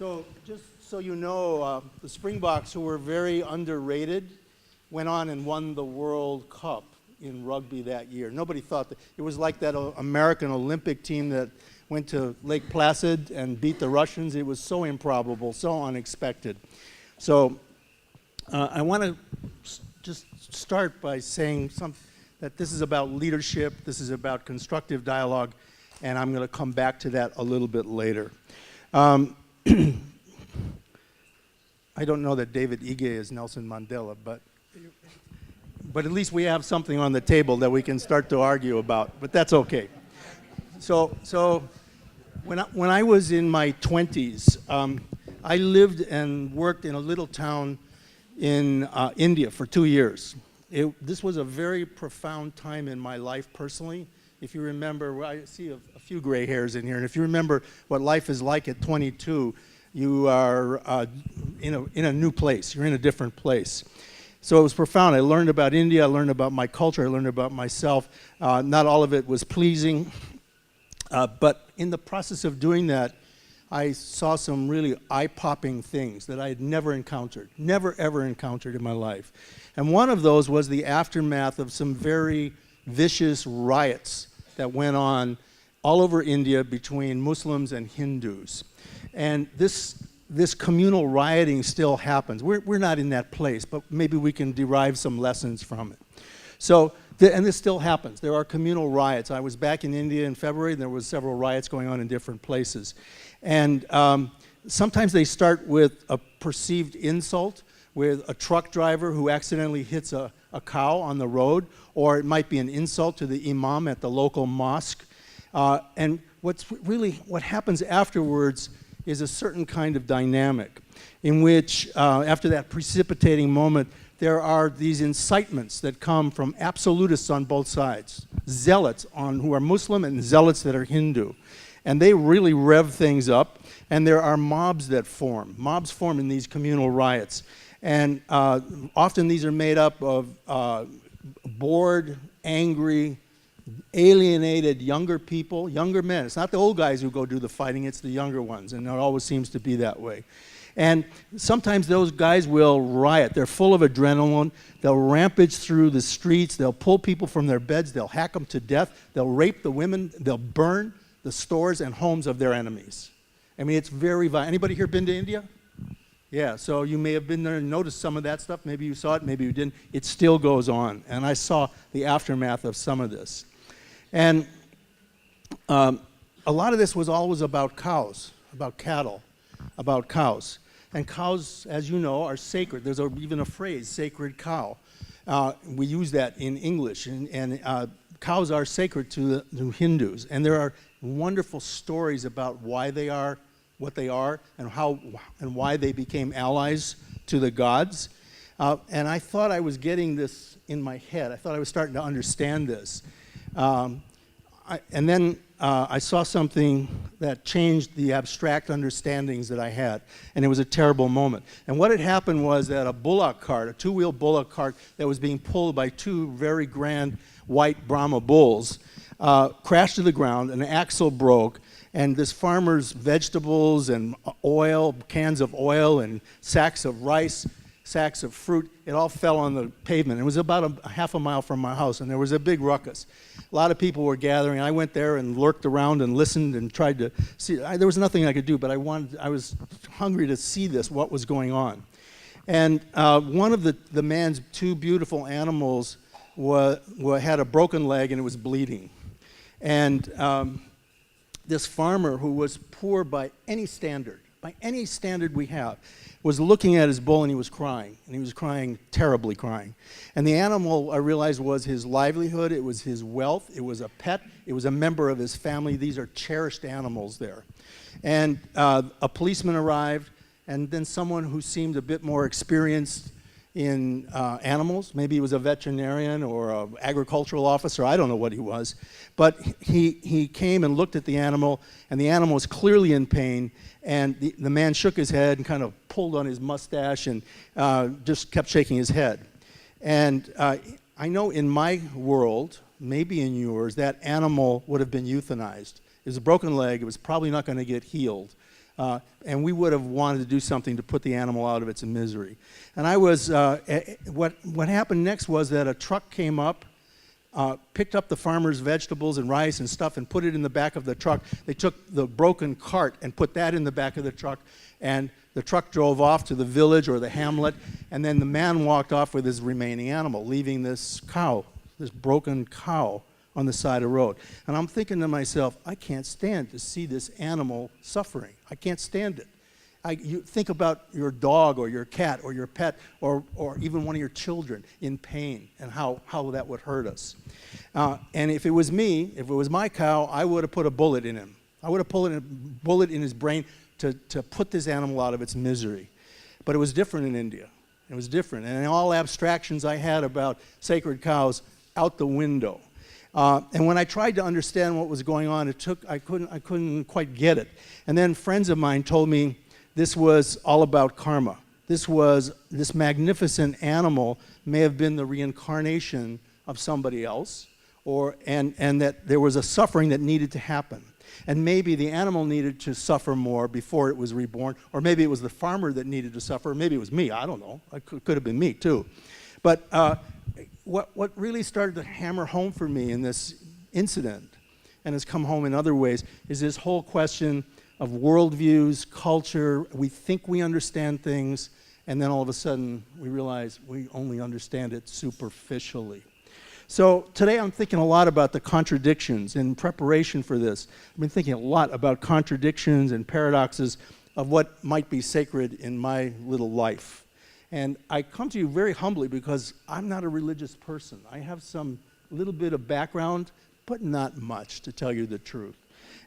So just so you know, the Springboks, who were very underrated, went on and won the World Cup in rugby that year. Nobody thought that. It was like that American Olympic team that went to Lake Placid and beat the Russians. It was so improbable, so unexpected. So I want to just start by saying that this is about leadership, this is about constructive dialogue, and I'm going to come back to that a little bit later. I don't know that David Ige is Nelson Mandela, but at least we have something on the table that we can start to argue about, but that's okay. So when I was in my 20s, I lived and worked in a little town in India for 2 years. This was a very profound time in my life personally. If you remember, I see a few gray hairs in here, and if you remember what life is like at 22, you are in a new place. You're in a different place. So it was profound. I learned about India. I learned about my culture. I learned about myself. Not all of it was pleasing. But in the process of doing that, I saw some really eye-popping things that I had never encountered, never ever encountered in my life. And one of those was the aftermath of some very vicious riots that went on all over India between Muslims and Hindus. And this communal rioting still happens. We're not in that place, but maybe we can derive some lessons from it. So, and this still happens. There are communal riots. I was back in India in February, and there was several riots going on in different places. And sometimes they start with a perceived insult, with a truck driver who accidentally hits a cow on the road, or it might be an insult to the imam at the local mosque. And what happens afterwards is a certain kind of dynamic in which, after that precipitating moment, there are these incitements that come from absolutists on both sides, zealots who are Muslim and zealots that are Hindu. And they really rev things up, and there are mobs that form. Mobs form in these communal riots. And often these are made up of bored, angry, alienated younger people, younger men. It's not the old guys who go do the fighting, it's the younger ones, and it always seems to be that way. And sometimes those guys will riot. They're full of adrenaline. They'll rampage through the streets. They'll pull people from their beds. They'll hack them to death. They'll rape the women. They'll burn the stores and homes of their enemies. I mean, it's very violent. Anybody here been to India? Yeah, so you may have been there and noticed some of that stuff. Maybe you saw it, maybe you didn't. It still goes on. And I saw the aftermath of some of this. And a lot of this was always about cows, about cattle, about cows. And cows, as you know, are sacred. There's even a phrase, sacred cow. We use that in English. And cows are sacred to Hindus. And there are wonderful stories about why they are what they are and why they became allies to the gods. And I thought I was getting this in my head. I thought I was starting to understand this. And then I saw something that changed the abstract understandings that I had, and it was a terrible moment. And what had happened was that a bullock cart, a two-wheel bullock cart that was being pulled by two very grand white Brahma bulls, crashed to the ground, an axle broke, and this farmer's vegetables and oil, cans of oil and sacks of rice, sacks of fruit, it all fell on the pavement. It was about a half a mile from my house, and there was a big ruckus. A lot of people were gathering. I went there and lurked around and listened and tried to see. There was nothing I could do, but I was hungry to see what was going on. And one of the man's two beautiful animals had a broken leg and it was bleeding. And this farmer, who was poor by any standard we have, was looking at his bull and he was crying, terribly crying. And the animal, I realized, was his livelihood, it was his wealth, it was a pet, it was a member of his family. These are cherished animals there. And a policeman arrived, and then someone who seemed a bit more experienced in animals. Maybe he was a veterinarian or an agricultural officer. I don't know what he was. But he came and looked at the animal, and the animal was clearly in pain. And the man shook his head and kind of pulled on his mustache and just kept shaking his head. And I know in my world, maybe in yours, that animal would have been euthanized. It was a broken leg. It was probably not going to get healed. And we would have wanted to do something to put the animal out of its misery. And I was, what happened next was that a truck came up, picked up the farmer's vegetables and rice and stuff and put it in the back of the truck. They took the broken cart and put that in the back of the truck, and the truck drove off to the village or the hamlet, and then the man walked off with his remaining animal, leaving this cow, this broken cow, on the side of the road. And I'm thinking to myself, I can't stand to see this animal suffering. I can't stand it. You think about your dog or your cat or your pet or even one of your children in pain and how that would hurt us. And if it was me, if it was my cow, I would have put a bullet in him. I would have put a bullet in his brain to put this animal out of its misery. But it was different in India. It was different. And all abstractions I had about sacred cows out the window. And when I tried to understand what was going on, I couldn't quite get it. And then friends of mine told me this was all about karma. This magnificent animal may have been the reincarnation of somebody else, and that there was a suffering that needed to happen. And maybe the animal needed to suffer more before it was reborn, or maybe it was the farmer that needed to suffer, or maybe it was me, I don't know. It could have been me too. But what really started to hammer home for me in this incident, and has come home in other ways, is this whole question of worldviews, culture. We think we understand things, and then all of a sudden we realize we only understand it superficially. So today I'm thinking a lot about the contradictions. In preparation for this, I've been thinking a lot about contradictions and paradoxes of what might be sacred in my little life. And I come to you very humbly because I'm not a religious person. I have some little bit of background, but not much, to tell you the truth.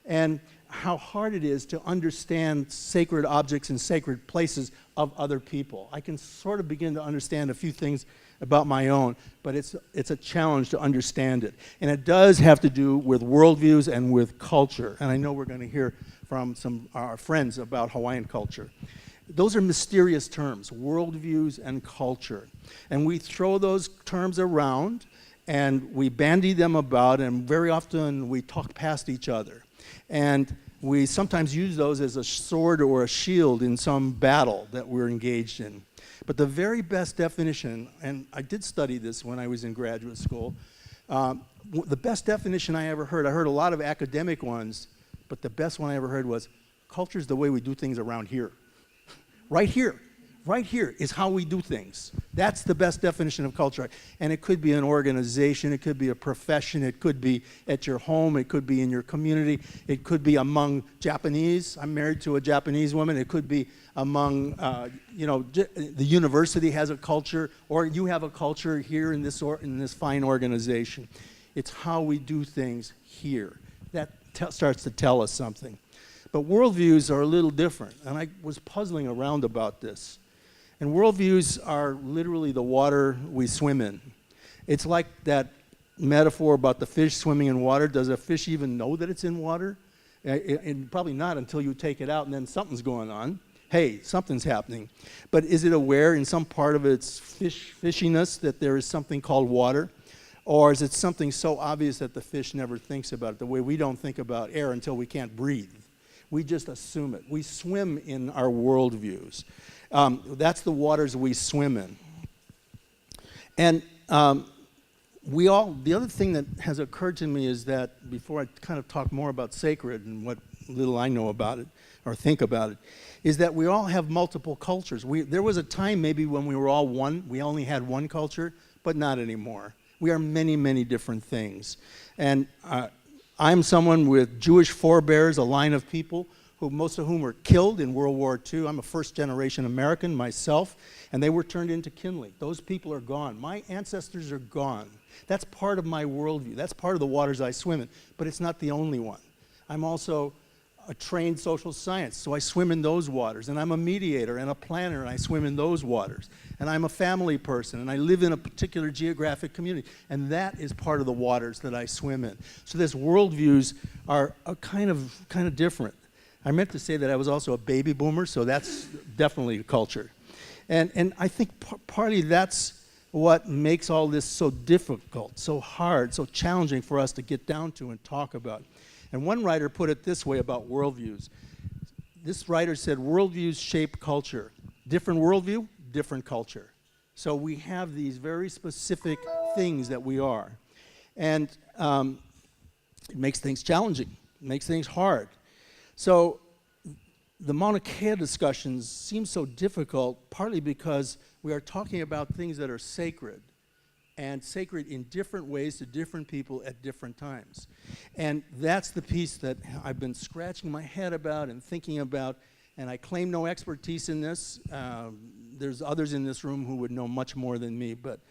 And how hard it is to understand sacred objects and sacred places of other people. I can sort of begin to understand a few things about my own, but it's a challenge to understand it. And it does have to do with worldviews and with culture. And I know we're going to hear from some of our friends about Hawaiian culture. Those are mysterious terms, worldviews and culture. And we throw those terms around and we bandy them about, and very often we talk past each other. And we sometimes use those as a sword or a shield in some battle that we're engaged in. But the very best definition, and I did study this when I was in graduate school, the best definition I ever heard, I heard a lot of academic ones, but the best one I ever heard was, culture is the way we do things around here. Right here. Right here is how we do things. That's the best definition of culture. And it could be an organization, it could be a profession, it could be at your home, it could be in your community, it could be among Japanese. I'm married to a Japanese woman. It could be among, the university has a culture, or you have a culture here in this fine organization. It's how we do things here. That starts to tell us something. But worldviews are a little different, and I was puzzling around about this. And worldviews are literally the water we swim in. It's like that metaphor about the fish swimming in water. Does a fish even know that it's in water? And probably not until you take it out and then something's going on. Hey, something's happening. But is it aware in some part of its fishiness that there is something called water? Or is it something so obvious that the fish never thinks about it, the way we don't think about air until we can't breathe? We just assume it. We swim in our worldviews. That's the waters we swim in. And the other thing that has occurred to me is that, before I kind of talk more about sacred and what little I know about it or think about it, is that we all have multiple cultures. There was a time maybe when we were all one, we only had one culture, but not anymore. We are many, many different things. And I'm someone with Jewish forebears, a line of people most of whom were killed in World War II. I'm a first-generation American myself, and they were turned into kindling. Those people are gone. My ancestors are gone. That's part of my worldview. That's part of the waters I swim in, but it's not the only one. I'm also a trained social science, so I swim in those waters, and I'm a mediator and a planner, and I swim in those waters. And I'm a family person, and I live in a particular geographic community, and that is part of the waters that I swim in. So these worldviews are kind of different. I meant to say that I was also a baby boomer, so that's definitely culture. And I think partly that's what makes all this so difficult, so hard, so challenging for us to get down to and talk about. And one writer put it this way about worldviews. this writer said, worldviews shape culture. Different worldview, different culture. So we have these very specific things that we are. And it makes things challenging, it makes things hard. So the Maunakea discussions seem so difficult, partly because we are talking about things that are sacred, and sacred in different ways to different people at different times. And that's the piece that I've been scratching my head about and thinking about, and I claim no expertise in this. There's others in this room who would know much more than me, but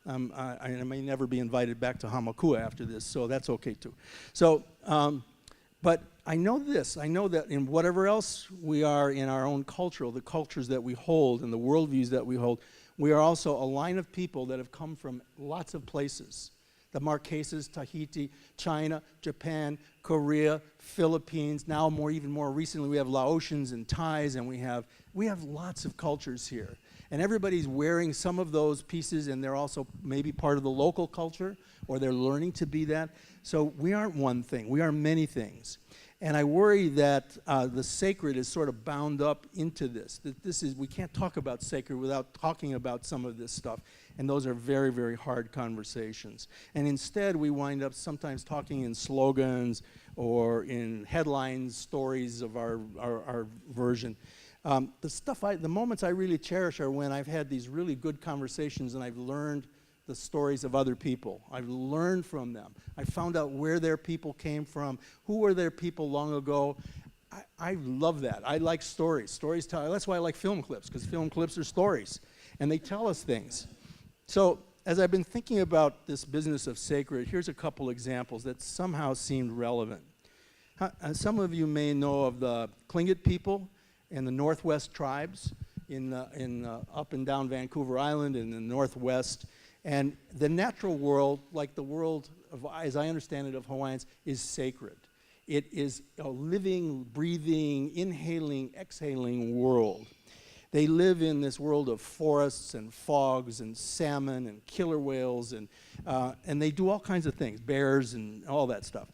I may never be invited back to Hamakua after this, so that's okay too. So, but I know this, I know that in whatever else we are in our own culture, the cultures that we hold and the worldviews that we hold, we are also a line of people that have come from lots of places. The Marquesas, Tahiti, China, Japan, Korea, Philippines, now even more recently we have Laotians and Thais, and we have lots of cultures here. And everybody's wearing some of those pieces, and they're also maybe part of the local culture, or they're learning to be that. So we aren't one thing, we are many things. And I worry that the sacred is sort of bound up into this. That we can't talk about sacred without talking about some of this stuff. And those are very, very hard conversations. And instead, we wind up sometimes talking in slogans or in headlines, stories of our version. The moments I really cherish are when I've had these really good conversations and I've learned the stories of other people. I've learned from them. I found out where their people came from, who were their people long ago. I love that. I like stories. Stories tell. That's why I like film clips, because film clips are stories, and they tell us things. So as I've been thinking about this business of sacred, here's a couple examples that somehow seemed relevant. Some of you may know of the Tlingit people and the Northwest tribes up and down Vancouver Island in the Northwest. And the natural world, like the world, as I understand it, of Hawaiians, is sacred. It is a living, breathing, inhaling, exhaling world. They live in this world of forests and fogs and salmon and killer whales, and they do all kinds of things, bears and all that stuff.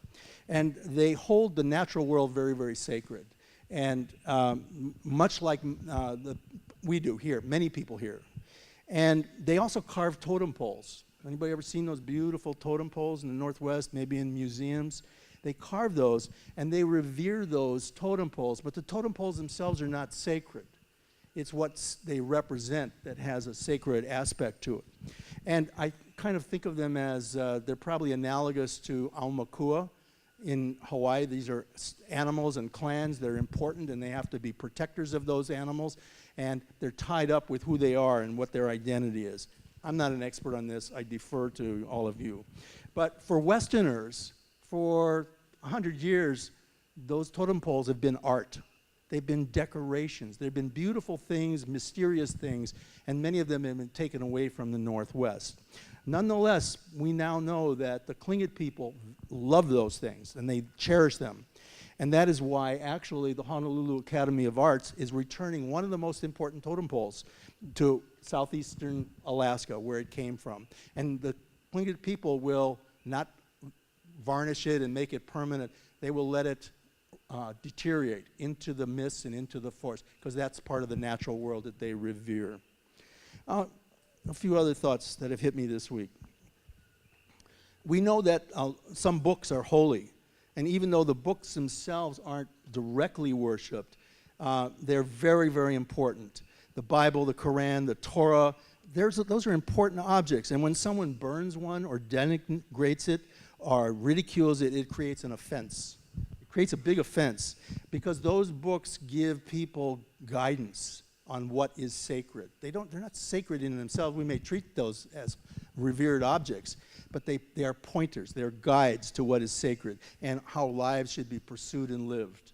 And they hold the natural world very, very sacred. And much like we do here, many people here. And they also carve totem poles. Anybody ever seen those beautiful totem poles in the Northwest, maybe in museums? They carve those, and they revere those totem poles, but the totem poles themselves are not sacred. It's what they represent that has a sacred aspect to it. And I kind of think of them as, they're probably analogous to Aumakua in Hawaii. These are animals and clans. They're important, and they have to be protectors of those animals. And they're tied up with who they are and what their identity is. I'm not an expert on this. I defer to all of you. But for Westerners, for 100 years, those totem poles have been art. They've been decorations. They've been beautiful things, mysterious things, and many of them have been taken away from the Northwest. Nonetheless, we now know that the Tlingit people love those things, and they cherish them. And that is why, actually, the Honolulu Academy of Arts is returning one of the most important totem poles to southeastern Alaska, where it came from. And the Tlingit people will not varnish it and make it permanent. They will let it deteriorate into the mists and into the forest, because that's part of the natural world that they revere. A few other thoughts that have hit me this week. We know that some books are holy. And even though the books themselves aren't directly worshipped, they're very, very important. The Bible, the Quran, the Torah, those are important objects. And when someone burns one or denigrates it or ridicules it, it creates an offense. It creates a big offense, because those books give people guidance on what is sacred. They're not sacred in themselves. We may treat those as revered objects, but they are pointers. They're guides to what is sacred and how lives should be pursued and lived.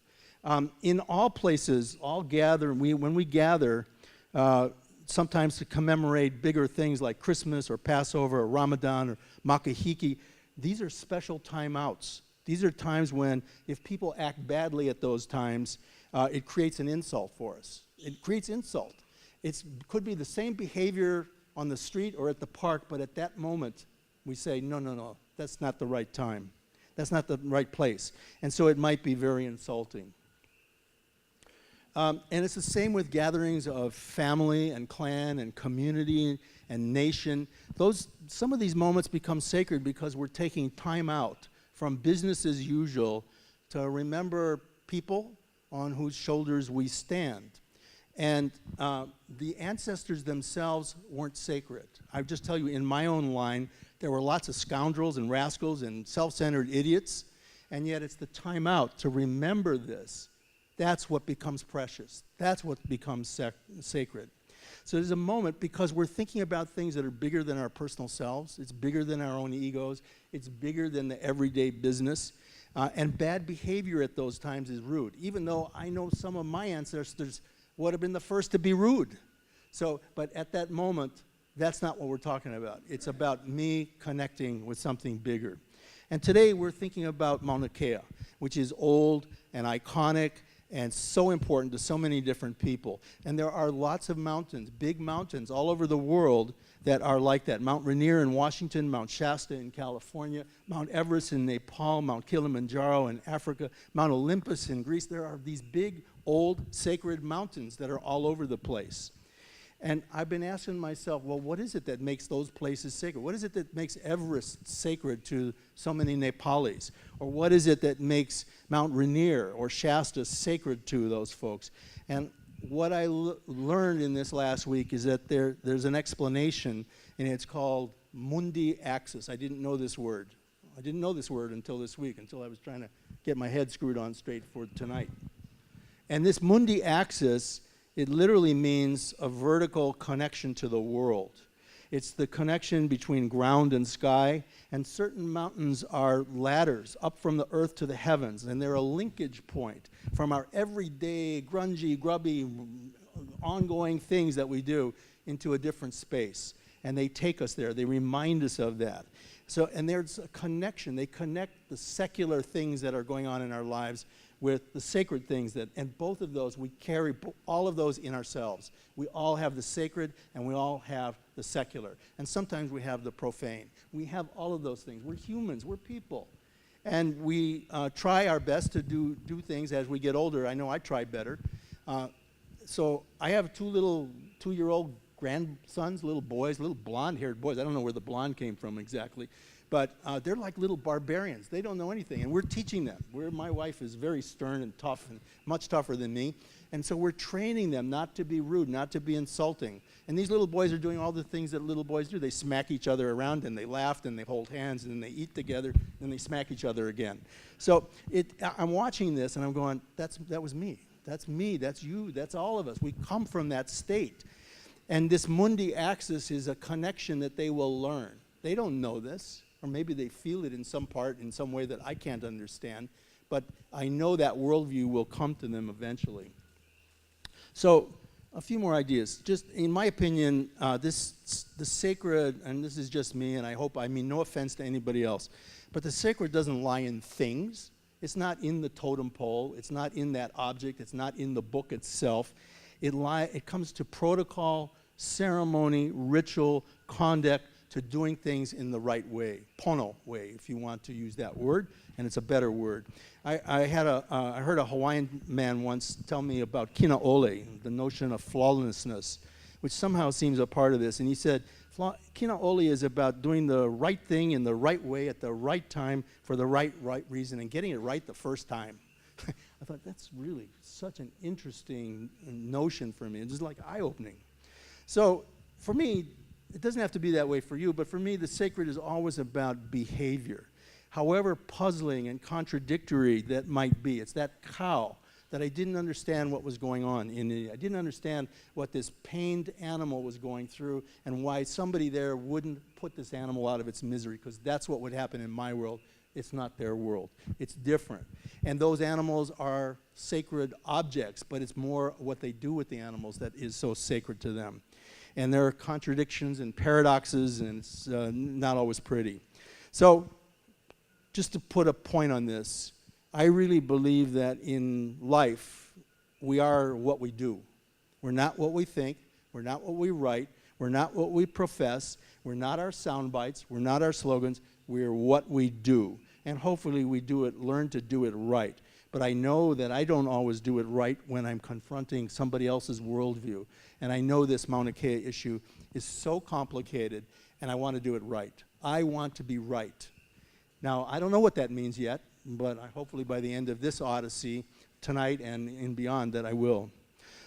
In all places, when we gather, sometimes to commemorate bigger things like Christmas or Passover or Ramadan or Makahiki, these are special timeouts. These are times when, if people act badly at those times, it creates an insult for us. It creates insult. It could be the same behavior on the street or at the park, but at that moment, we say, no, that's not the right time. That's not the right place. And so it might be very insulting. And it's the same with gatherings of family and clan and community and nation. Some of these moments become sacred because we're taking time out from business as usual to remember people on whose shoulders we stand. And the ancestors themselves weren't sacred. I just tell you, in my own line, there were lots of scoundrels and rascals and self-centered idiots, and yet it's the time out to remember this. That's what becomes precious. That's what becomes sacred. So there's a moment, because we're thinking about things that are bigger than our personal selves. It's bigger than our own egos. It's bigger than the everyday business. And bad behavior at those times is rude, even though I know some of my ancestors would have been the first to be rude. But at that moment, that's not what we're talking about. It's about me connecting with something bigger. And today we're thinking about Maunakea, which is old and iconic and so important to so many different people. And there are lots of mountains, big mountains all over the world that are like that. Mount Rainier in Washington, Mount Shasta in California, Mount Everest in Nepal, Mount Kilimanjaro in Africa, Mount Olympus in Greece. There are these big, old, sacred mountains that are all over the place. And I've been asking myself, well, what is it that makes those places sacred? What is it that makes Everest sacred to so many Nepalis? Or what is it that makes Mount Rainier or Shasta sacred to those folks? And what I learned in this last week is that there's an explanation, and it's called mundi axis. I didn't know this word. I didn't know this word until this week, until I was trying to get my head screwed on straight for tonight. And this mundi axis, it literally means a vertical connection to the world. It's the connection between ground and sky, and certain mountains are ladders up from the earth to the heavens, and they're a linkage point from our everyday, grungy, grubby, ongoing things that we do into a different space. And they take us there. They remind us of that. So, and there's a connection. They connect the secular things that are going on in our lives with the sacred things and both of those, we carry all of those in ourselves. We all have the sacred and we all have the secular. And sometimes we have the profane. We have all of those things. We're humans, we're people. And we try our best to do things as we get older. I know I try better. So I have two 2-year-old grandsons, little boys, little blonde-haired boys. I don't know where the blonde came from exactly. But they're like little barbarians. They don't know anything, and we're teaching them. My wife is very stern and tough, and much tougher than me. And so we're training them not to be rude, not to be insulting. And these little boys are doing all the things that little boys do. They smack each other around, and they laugh, and they hold hands, and then they eat together, and they smack each other again. So I'm watching this, and I'm going, that was me. That's me. That's you. That's all of us. We come from that state. And this mundi axis is a connection that they will learn. They don't know this. Or maybe they feel it in some part, in some way that I can't understand. But I know that worldview will come to them eventually. So a few more ideas. Just in my opinion, the sacred, and this is just me, and I mean no offense to anybody else, but the sacred doesn't lie in things. It's not in the totem pole. It's not in that object. It's not in the book itself. It comes to protocol, ceremony, ritual, conduct, to doing things in the right way, pono way, if you want to use that word, and it's a better word. I heard a Hawaiian man once tell me about kina ole, the notion of flawlessness, which somehow seems a part of this. And he said, kina ole is about doing the right thing in the right way at the right time for the right reason and getting it right the first time. I thought, that's really such an interesting notion for me. It's just like eye-opening. So for me, it doesn't have to be that way for you, but for me, the sacred is always about behavior. However puzzling and contradictory that might be. It's that cow that I didn't understand what was going on in it. I didn't understand what this pained animal was going through and why somebody there wouldn't put this animal out of its misery, because that's what would happen in my world. It's not their world. It's different. And those animals are sacred objects, but it's more what they do with the animals that is so sacred to them. And there are contradictions and paradoxes, and it's not always pretty. So just to put a point on this, I really believe that in life, we are what we do. We're not what we think. We're not what we write. We're not what we profess. We're not our sound bites. We're not our slogans. We're what we do. And hopefully we learn to do it right. but I know that I don't always do it right when I'm confronting somebody else's worldview. And I know this Mauna Kea issue is so complicated, and I want to do it right. I want to be right. Now, I don't know what that means yet, but hopefully by the end of this Odyssey, tonight and beyond, that I will.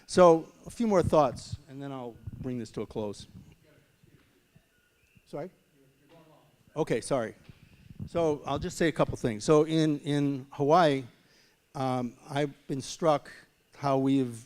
So, a few more thoughts, and then I'll bring this to a close. Sorry? Okay, sorry. So, I'll just say a couple things. So, in Hawaii, I've been struck how we've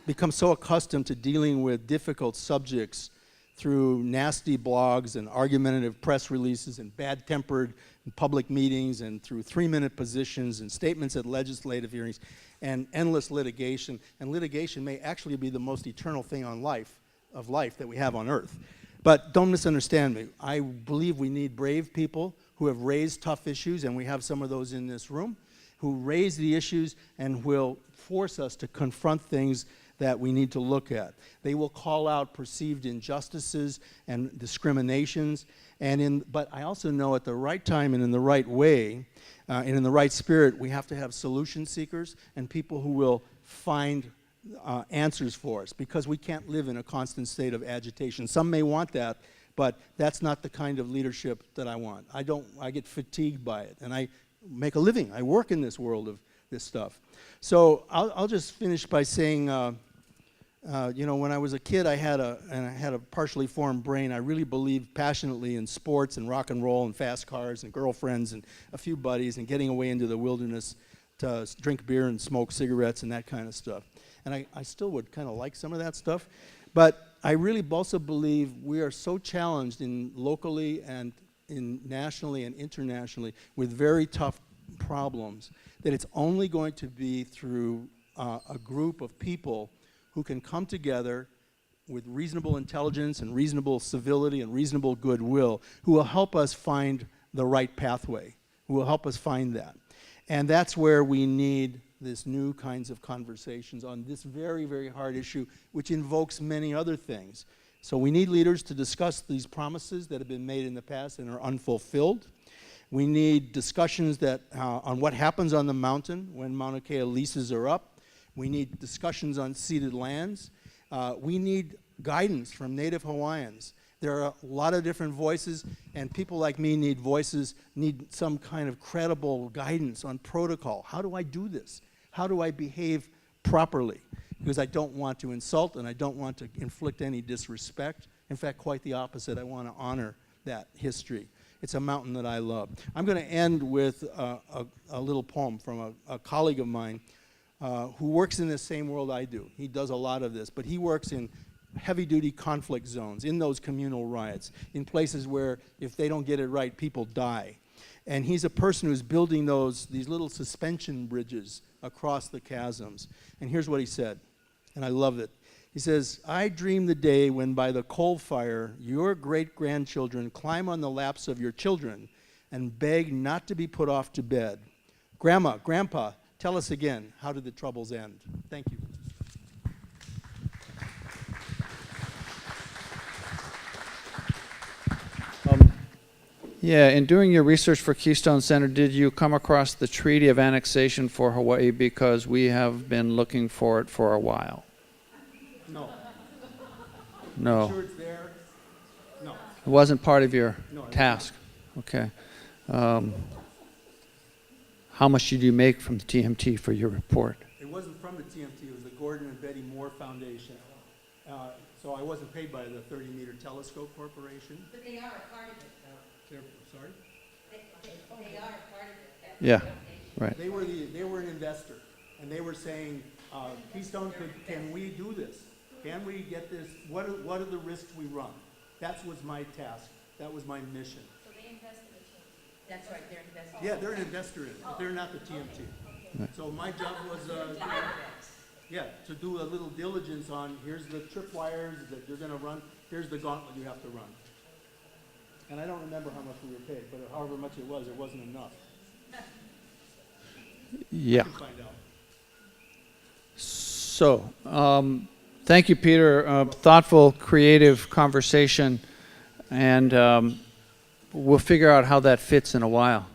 become so accustomed to dealing with difficult subjects through nasty blogs and argumentative press releases and bad-tempered public meetings and through 3-minute positions and statements at legislative hearings and endless litigation. And litigation may actually be the most eternal thing of life that we have on earth. But don't misunderstand me. I believe we need brave people who have raised tough issues, and we have some of those in this room, who raise the issues and will force us to confront things that we need to look at. They will call out perceived injustices and discriminations, but I also know at the right time and in the right way, and in the right spirit, we have to have solution seekers and people who will find answers for us, because we can't live in a constant state of agitation. Some may want that, but that's not the kind of leadership that I want. I get fatigued by it, and I make a living. I work in this world of this stuff. So I'll just finish by saying, you know, when I was a kid, I had a partially formed brain. I really believed passionately in sports and rock and roll and fast cars and girlfriends and a few buddies and getting away into the wilderness to drink beer and smoke cigarettes and that kind of stuff. And I still would kind of like some of that stuff. But I really also believe we are so challenged locally and nationally and internationally with very tough problems that it's only going to be through a group of people who can come together with reasonable intelligence and reasonable civility and reasonable goodwill, who will help us find the right pathway, who will help us find that. And that's where we need this new kinds of conversations on this very, very hard issue, which invokes many other things. So we need leaders to discuss these promises that have been made in the past and are unfulfilled. We need discussions on what happens on the mountain when Mauna Kea leases are up. We need discussions on ceded lands. We need guidance from Native Hawaiians. There are a lot of different voices, and people like me need some kind of credible guidance on protocol. How do I do this? How do I behave properly? Because I don't want to insult and I don't want to inflict any disrespect. In fact, quite the opposite. I want to honor that history. It's a mountain that I love. I'm going to end with a little poem from a colleague of mine who works in the same world I do. He does a lot of this, but he works in heavy-duty conflict zones, in those communal riots, in places where if they don't get it right, people die. And he's a person who's building these little suspension bridges across the chasms. And here's what he said, and I love it. He says, "I dream the day when by the coal fire your great-grandchildren climb on the laps of your children and beg not to be put off to bed. Grandma, Grandpa, tell us again, how did the troubles end?" Thank you. Yeah, in doing your research for Keystone Center, did you come across the Treaty of Annexation for Hawaii? Because we have been looking for it for a while. No. No. Sure it's there? No. It wasn't part of your No, task? Okay. How much did you make from the TMT for your report? It wasn't from the TMT. It was the Gordon and Betty Moore Foundation. So I wasn't paid by the 30-meter telescope corporation. But they are a part of it, though. Sorry? They are a part of it. Yeah, right. They were an investor, and they were saying, Keystone, can we do this? Can we get this? What are the risks we run? That was my task. That was my mission. So they invested in it. That's right, they're investing. Yeah, they're an investor in it, but they're not the TMT. Right. So my job was to do a little diligence on, here's the tripwires that you're going to run, here's the gauntlet you have to run. And I don't remember how much we were paid, but however much it wasn't enough. Yeah. You can find out. So, thank you, Peter. Thoughtful, creative conversation, and we'll figure out how that fits in a while.